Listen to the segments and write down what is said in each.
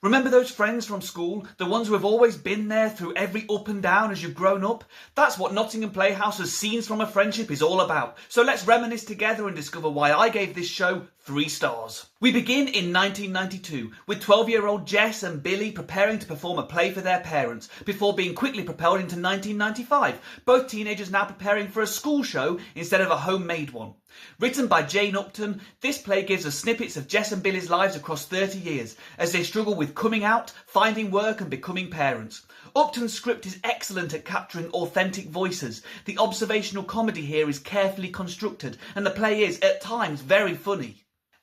Remember those friends from school? The ones who have always been there through every up and down as you've grown up? That's what Nottingham Playhouse's Scenes from a Friendship is all about. So let's reminisce together and discover why I gave this show 3 stars. We begin in 1992 with 12-year-old Jess and Billy preparing to perform a play for their parents before being quickly propelled into 1995. Both teenagers now preparing for a school show instead of a homemade one. Written by Jane Upton, this play gives us snippets of Jess and Billy's lives across 30 years as they struggle with coming out, finding work and becoming parents. Upton's script is excellent at capturing authentic voices. The observational comedy here is carefully constructed and the play is, at times, very funny.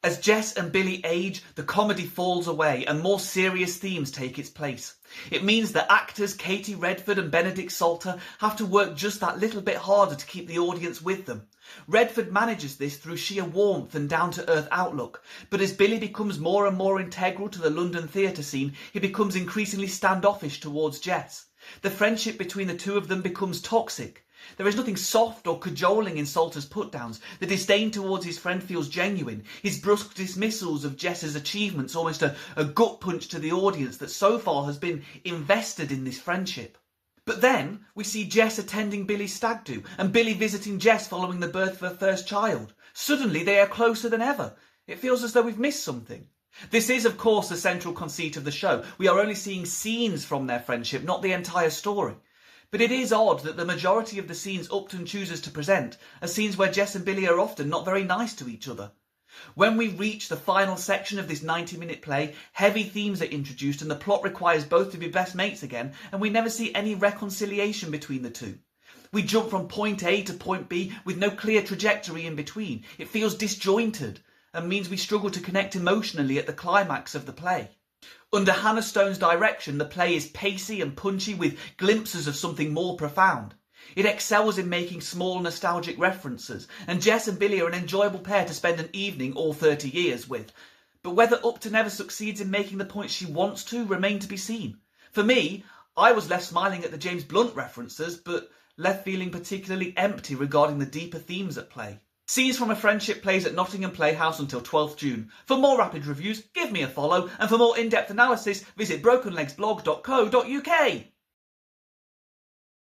As Jess and Billy age, the comedy falls away and more serious themes take its place. It means that actors Katie Redford and Benedict Salter have to work just that little bit harder to keep the audience with them. Redford manages this through sheer warmth and down-to-earth outlook, but as Billy becomes more and more integral to the London theatre scene, he becomes increasingly standoffish towards Jess. The friendship between the two of them becomes toxic. There is nothing soft or cajoling in Salter's put-downs. The disdain towards his friend feels genuine. His brusque dismissals of Jess's achievements almost a gut punch to the audience that so far has been invested in this friendship. But then we see Jess attending Billy's stag do and Billy visiting Jess following the birth of her first child. Suddenly they are closer than ever. It feels as though we've missed something. This is, of course, the central conceit of the show. We are only seeing scenes from their friendship, not the entire story. But it is odd that the majority of the scenes Upton chooses to present are scenes where Jess and Billy are often not very nice to each other. When we reach the final section of this 90-minute play, heavy themes are introduced and the plot requires both to be best mates again, and we never see any reconciliation between the two. We jump from point A to point B with no clear trajectory in between. It feels disjointed and means we struggle to connect emotionally at the climax of the play. Under Hannah Stone's direction, the play is pacey and punchy with glimpses of something more profound. It excels in making small nostalgic references, and Jess and Billy are an enjoyable pair to spend an evening or 30 years with. But whether Upton ever succeeds in making the points she wants to remain to be seen. For me, I was left smiling at the James Blunt references, but left feeling particularly empty regarding the deeper themes at play. Scenes from a Friendship plays at Nottingham Playhouse until 12th June. For more rapid reviews, give me a follow, and for more in-depth analysis, visit brokenlegsblog.co.uk.